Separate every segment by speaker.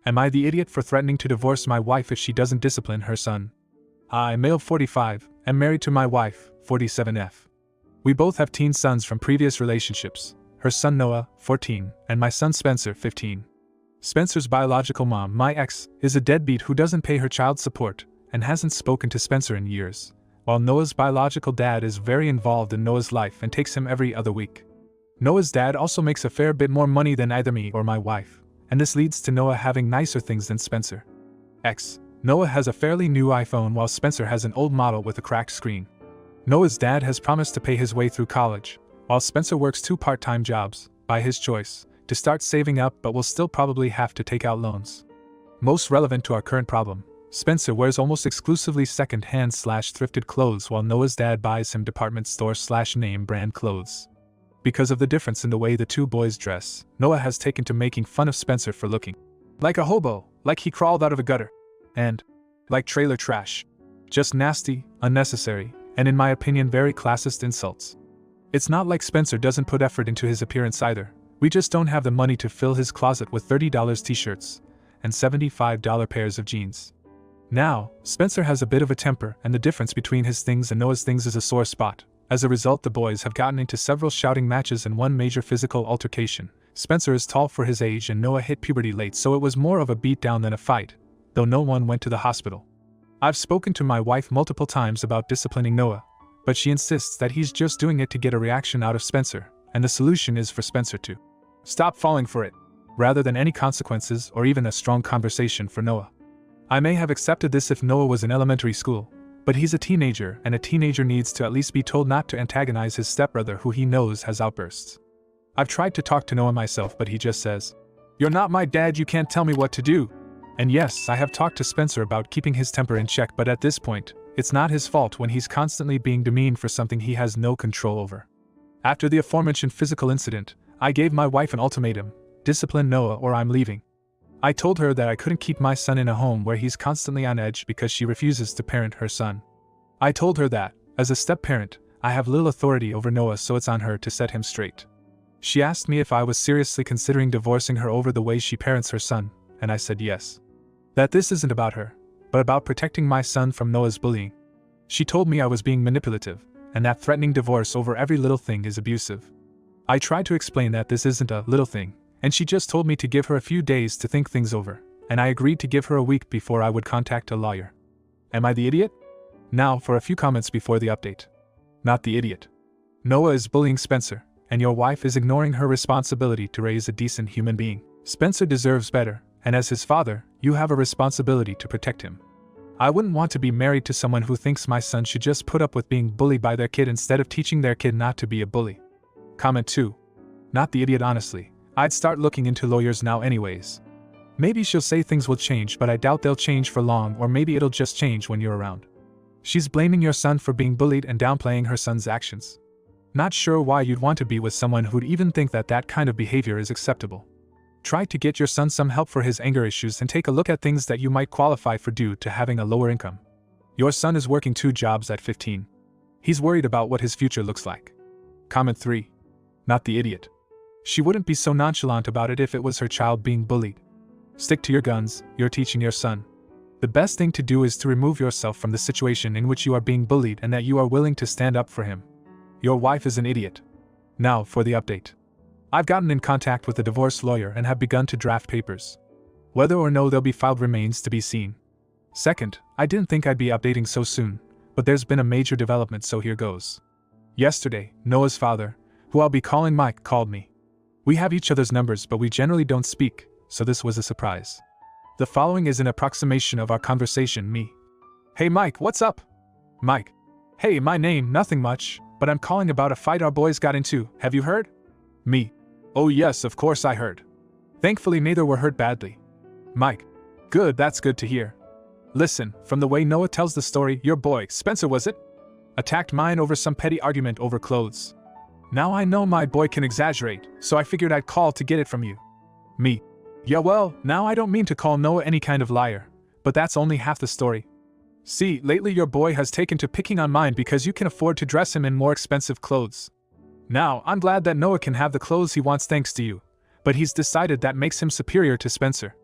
Speaker 1: Am I the idiot for threatening to divorce my wife if she doesn't discipline her son? I, male 45, am married to my wife, 47F. We both have teen sons from previous relationships, her son Noah, 14, and my son Spencer, 15. Spencer's biological mom, my ex, is a deadbeat who doesn't pay her child support and hasn't spoken to Spencer in years, while Noah's biological dad is very involved in Noah's life and takes him every other week. Noah's dad also makes a fair bit more money than either me or my wife, and this leads to Noah having nicer things than Spencer. X. Noah has a fairly new iPhone while Spencer has an old model with a cracked screen. Noah's dad has promised to pay his way through college, while Spencer works 2 part-time jobs, by his choice, to start saving up but will still probably have to take out loans. Most relevant to our current problem, Spencer wears almost exclusively second-hand/thrifted clothes while Noah's dad buys him department store/name brand clothes. Because of the difference in the way the two boys dress, Noah has taken to making fun of Spencer for looking like a hobo, like he crawled out of a gutter, and like trailer trash. Just nasty, unnecessary, and in my opinion very classist insults. It's not like Spencer doesn't put effort into his appearance either. We just don't have the money to fill his closet with $30 t-shirts and $75 pairs of jeans. Now, Spencer has a bit of a temper, and the difference between his things and Noah's things is a sore spot. As a result, the boys have gotten into several shouting matches and one major physical altercation. Spencer is tall for his age and Noah hit puberty late, so it was more of a beatdown than a fight, though no one went to the hospital. I've spoken to my wife multiple times about disciplining Noah, but she insists that he's just doing it to get a reaction out of Spencer, and the solution is for Spencer to stop falling for it, rather than any consequences or even a strong conversation for Noah. I may have accepted this if Noah was in elementary school, but he's a teenager, and a teenager needs to at least be told not to antagonize his stepbrother who he knows has outbursts. I've tried to talk to Noah myself, but he just says, "You're not my dad, you can't tell me what to do." And yes, I have talked to Spencer about keeping his temper in check, but at this point, it's not his fault when he's constantly being demeaned for something he has no control over. After the aforementioned physical incident, I gave my wife an ultimatum: discipline Noah or I'm leaving. I told her that I couldn't keep my son in a home where he's constantly on edge because she refuses to parent her son. I told her that, as a step-parent, I have little authority over Noah, so it's on her to set him straight. She asked me if I was seriously considering divorcing her over the way she parents her son, and I said yes. That this isn't about her, but about protecting my son from Noah's bullying. She told me I was being manipulative, and that threatening divorce over every little thing is abusive. I tried to explain that this isn't a little thing, and she just told me to give her a few days to think things over, and I agreed to give her a week before I would contact a lawyer. Am I the idiot? Now for a few comments before the update. Not the idiot. Noah is bullying Spencer, and your wife is ignoring her responsibility to raise a decent human being. Spencer deserves better, and as his father, you have a responsibility to protect him. I wouldn't want to be married to someone who thinks my son should just put up with being bullied by their kid instead of teaching their kid not to be a bully. Comment 2. Not the idiot. Honestly, I'd start looking into lawyers now anyways. Maybe she'll say things will change, but I doubt they'll change for long, or maybe it'll just change when you're around. She's blaming your son for being bullied and downplaying her son's actions. Not sure why you'd want to be with someone who'd even think that that kind of behavior is acceptable. Try to get your son some help for his anger issues and take a look at things that you might qualify for due to having a lower income. Your son is working 2 jobs at 15. He's worried about what his future looks like. Comment 3. Not the idiot. She wouldn't be so nonchalant about it if it was her child being bullied. Stick to your guns, you're teaching your son. The best thing to do is to remove yourself from the situation in which you are being bullied and that you are willing to stand up for him. Your wife is an idiot. Now for the update. I've gotten in contact with a divorce lawyer and have begun to draft papers. Whether or no they'll be filed remains to be seen. Second, I didn't think I'd be updating so soon, but there's been a major development, so here goes. Yesterday, Noah's father, who I'll be calling Mike, called me. We have each other's numbers, but we generally don't speak, so this was a surprise. The following is an approximation of our conversation. Me: "Hey Mike, what's up?" Mike: "Hey, my name, nothing much, but I'm calling about a fight our boys got into, have you heard?" Me: "Oh yes, of course I heard. Thankfully neither were hurt badly." Mike: "Good, that's good to hear. Listen, from the way Noah tells the story, your boy, Spencer was it? Attacked mine over some petty argument over clothes. Now I know my boy can exaggerate, so I figured I'd call to get it from you." Me: "Yeah well, now I don't mean to call Noah any kind of liar, but that's only half the story. See, lately your boy has taken to picking on mine because you can afford to dress him in more expensive clothes. Now, I'm glad that Noah can have the clothes he wants thanks to you, but he's decided that makes him superior to Spencer.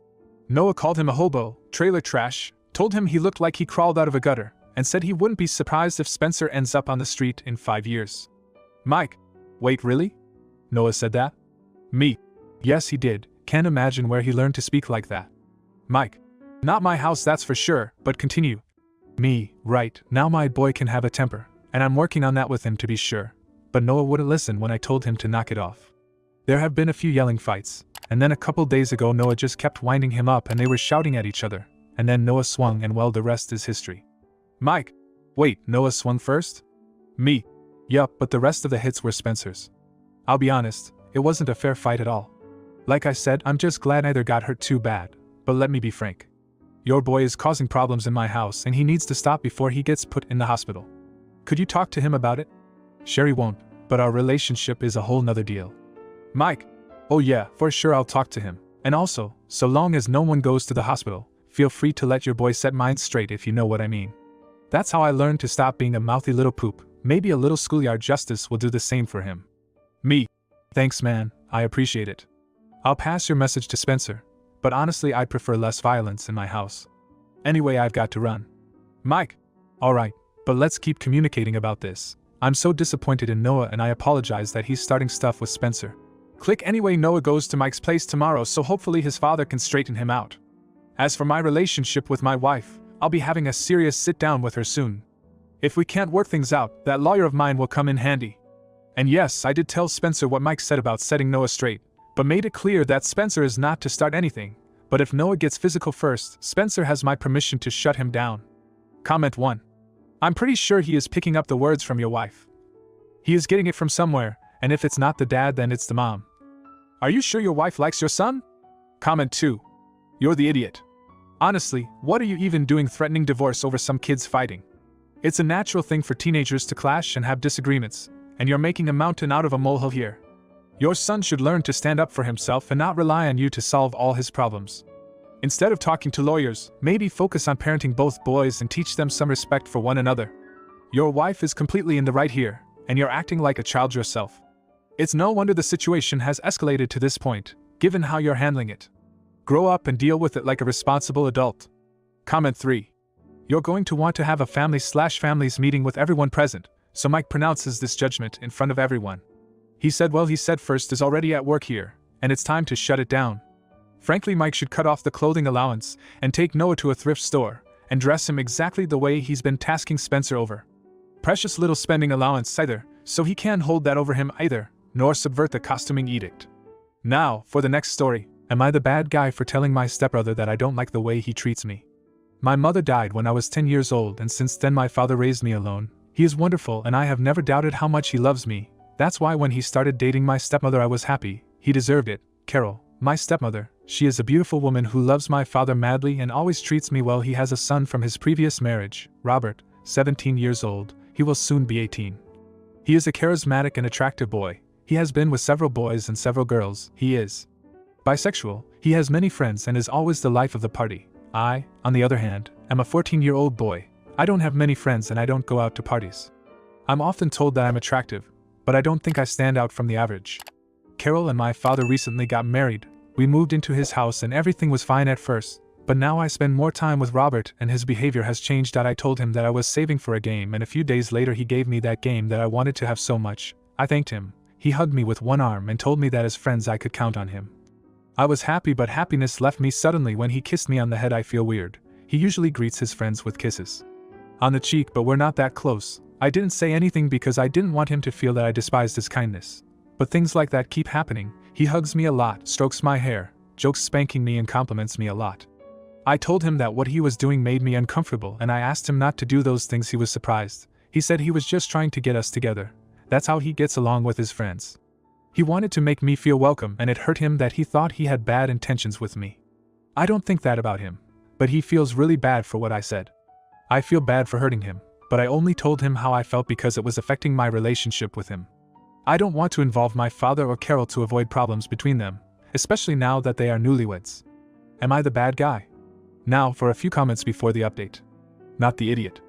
Speaker 1: Noah called him a hobo, trailer trash, told him he looked like he crawled out of a gutter, and said he wouldn't be surprised if Spencer ends up on the street in 5 years. Mike. Wait, really? Noah said that? Me. Yes, he did. Can't imagine where he learned to speak like that. Mike. Not my house, that's for sure, but continue. Me. Right, now my boy can have a temper, and I'm working on that with him to be sure. But Noah wouldn't listen when I told him to knock it off. There have been a few yelling fights, and then a couple days ago Noah just kept winding him up and they were shouting at each other, and then Noah swung and well, the rest is history. Mike. Wait, Noah swung first? Me. Yup, but the rest of the hits were Spencer's. I'll be honest, it wasn't a fair fight at all. Like I said, I'm just glad neither got hurt too bad, but let me be frank. Your boy is causing problems in my house and he needs to stop before he gets put in the hospital. Could you talk to him about it? Sherry won't, but our relationship is a whole nother deal. Mike. Oh yeah, for sure I'll talk to him. And also, so long as no one goes to the hospital, feel free to let your boy set mine straight if you know what I mean. That's how I learned to stop being a mouthy little poop. Maybe a little schoolyard justice will do the same for him. Me. Thanks man, I appreciate it. I'll pass your message to Spencer, but honestly I'd prefer less violence in my house. Anyway, I've got to run. Mike. Alright, but let's keep communicating about this. I'm so disappointed in Noah and I apologize that he's starting stuff with Spencer. Click anyway. Noah goes to Mike's place tomorrow, so hopefully his father can straighten him out. As for my relationship with my wife, I'll be having a serious sit down with her soon. If we can't work things out, that lawyer of mine will come in handy. And yes, I did tell Spencer what Mike said about setting Noah straight, but made it clear that Spencer is not to start anything. But if Noah gets physical first, Spencer has my permission to shut him down. Comment 1. I'm pretty sure he is picking up the words from your wife. He is getting it from somewhere, and if it's not the dad, then it's the mom. Are you sure your wife likes your son? Comment 2. You're the idiot. Honestly, what are you even doing threatening divorce over some kids fighting? It's a natural thing for teenagers to clash and have disagreements, and you're making a mountain out of a molehill here. Your son should learn to stand up for himself and not rely on you to solve all his problems. Instead of talking to lawyers, maybe focus on parenting both boys and teach them some respect for one another. Your wife is completely in the right here, and you're acting like a child yourself. It's no wonder the situation has escalated to this point, given how you're handling it. Grow up and deal with it like a responsible adult. Comment 3. You're going to want to have a families meeting with everyone present, so Mike pronounces this judgment in front of everyone. He said first is already at work here, and it's time to shut it down. Frankly, Mike should cut off the clothing allowance and take Noah to a thrift store and dress him exactly the way he's been tasking Spencer over. Precious little spending allowance either, so he can't hold that over him either, nor subvert the costuming edict. Now, for the next story. Am I the bad guy for telling my stepbrother that I don't like the way he treats me? My mother died when I was 10 years old, and since then my father raised me alone. He is wonderful and I have never doubted how much he loves me. That's why when he started dating my stepmother I was happy. He deserved it. Carol, my stepmother, she is a beautiful woman who loves my father madly and always treats me well. He has a son from his previous marriage, Robert, 17 years old. He will soon be 18. He is a charismatic and attractive boy. He has been with several boys and several girls. He is bisexual. He has many friends and is always the life of the party. I, on the other hand, am a 14-year-old boy. I don't have many friends and I don't go out to parties. I'm often told that I'm attractive, but I don't think I stand out from the average. Carol and my father recently got married. We moved into his house and everything was fine at first, but now I spend more time with Robert and his behavior has changed. I told him that I was saving for a game and a few days later he gave me that game that I wanted to have so much. I thanked him. He hugged me with one arm and told me that as friends I could count on him. I was happy, but happiness left me suddenly when he kissed me on the head. I feel weird. He usually greets his friends with kisses on the cheek, but we're not that close. I didn't say anything because I didn't want him to feel that I despised his kindness. But things like that keep happening. He hugs me a lot, strokes my hair, jokes spanking me and compliments me a lot. I told him that what he was doing made me uncomfortable and I asked him not to do those things. He was surprised. He said he was just trying to get us together. That's how he gets along with his friends. He wanted to make me feel welcome and it hurt him that he thought he had bad intentions with me. I don't think that about him, but he feels really bad for what I said. I feel bad for hurting him, but I only told him how I felt because it was affecting my relationship with him. I don't want to involve my father or Carol to avoid problems between them, especially now that they are newlyweds. Am I the bad guy? Now for a few comments before the update. Not the idiot.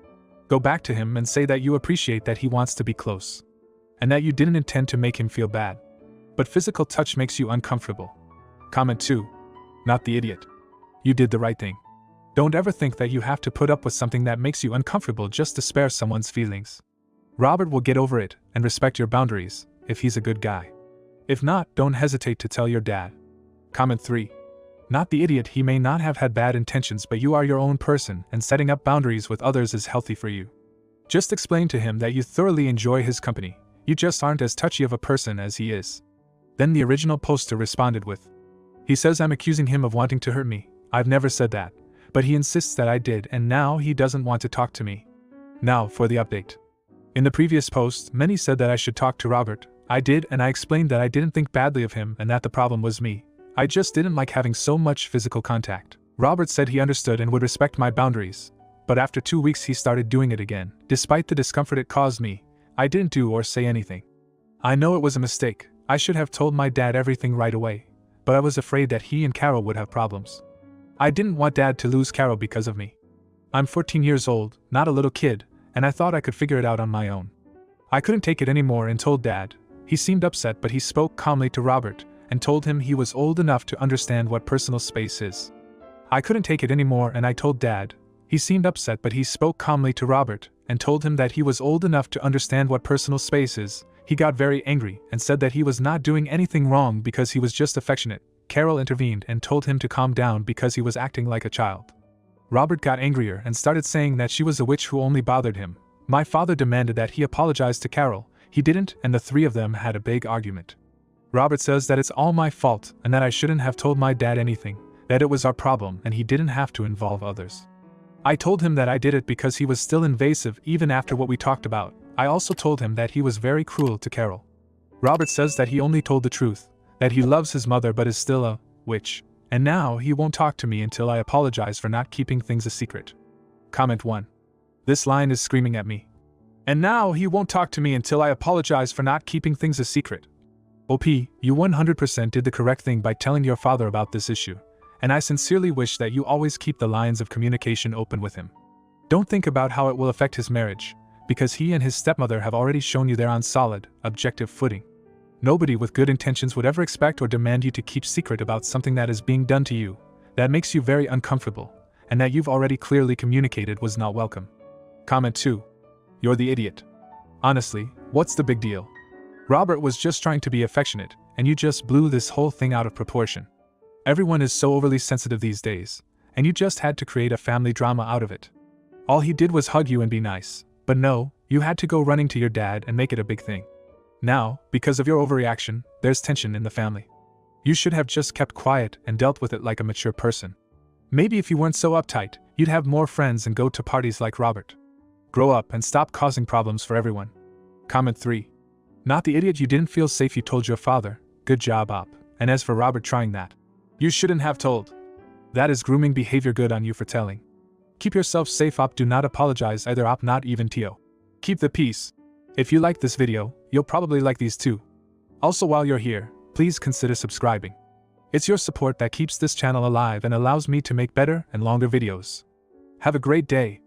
Speaker 1: Go back to him and say that you appreciate that he wants to be close, and that you didn't intend to make him feel bad. But physical touch makes you uncomfortable. Comment 2. Not the idiot. You did the right thing. Don't ever think that you have to put up with something that makes you uncomfortable just to spare someone's feelings. Robert will get over it and respect your boundaries if he's a good guy. If not, don't hesitate to tell your dad. Comment 3. Not the idiot. He may not have had bad intentions, but you are your own person, and setting up boundaries with others is healthy for you. Just explain to him that you thoroughly enjoy his company, you just aren't as touchy of a person as he is. Then the original poster responded with, he says I'm accusing him of wanting to hurt me. I've never said that, but he insists that I did, and now he doesn't want to talk to me. Now for the update. In the previous post, many said that I should talk to Robert. I did, and I explained that I didn't think badly of him and that the problem was me. I just didn't like having so much physical contact. Robert said he understood and would respect my boundaries. But after 2 weeks he started doing it again. Despite the discomfort it caused me, I didn't do or say anything. I know it was a mistake. I should have told my dad everything right away. But I was afraid that he and Carol would have problems. I didn't want Dad to lose Carol because of me. I'm 14 years old, not a little kid, and I thought I could figure it out on my own. I couldn't take it anymore and told Dad. He seemed upset, but he spoke calmly to Robert and told him he was old enough to understand what personal space is. I couldn't take it anymore and I told Dad. He seemed upset, but he spoke calmly to Robert and told him that he was old enough to understand what personal space is. He got very angry and said that he was not doing anything wrong because he was just affectionate. Carol intervened and told him to calm down because he was acting like a child. Robert got angrier and started saying that she was a witch who only bothered him. My father demanded that he apologize to Carol. He didn't, and the three of them had a big argument. Robert says that it's all my fault and that I shouldn't have told my dad anything, that it was our problem and he didn't have to involve others. I told him that I did it because he was still invasive even after what we talked about. I also told him that he was very cruel to Carol. Robert says that he only told the truth, that he loves his mother but is still a witch, and now he won't talk to me until I apologize for not keeping things a secret. Comment 1. This line is screaming at me. And now he won't talk to me until I apologize for not keeping things a secret. OP, you 100% did the correct thing by telling your father about this issue, and I sincerely wish that you always keep the lines of communication open with him. Don't think about how it will affect his marriage, because he and his stepmother have already shown you they're on solid, objective footing. Nobody with good intentions would ever expect or demand you to keep secret about something that is being done to you, that makes you very uncomfortable, and that you've already clearly communicated was not welcome. Comment 2. You're the idiot. Honestly, what's the big deal? Robert was just trying to be affectionate, and you just blew this whole thing out of proportion. Everyone is so overly sensitive these days, and you just had to create a family drama out of it. All he did was hug you and be nice, but no, you had to go running to your dad and make it a big thing. Now, because of your overreaction, there's tension in the family. You should have just kept quiet and dealt with it like a mature person. Maybe if you weren't so uptight, you'd have more friends and go to parties like Robert. Grow up and stop causing problems for everyone. Comment 3. Not the idiot. You didn't feel safe, you told your father. Good job, Op. And as for Robert trying that, you shouldn't have told. That is grooming behavior. Good on you for telling. Keep yourself safe, Op. Do not apologize either, Op. Not even Tio. Keep the peace. If you liked this video, you'll probably like these too. Also, while you're here, please consider subscribing. It's your support that keeps this channel alive and allows me to make better and longer videos. Have a great day.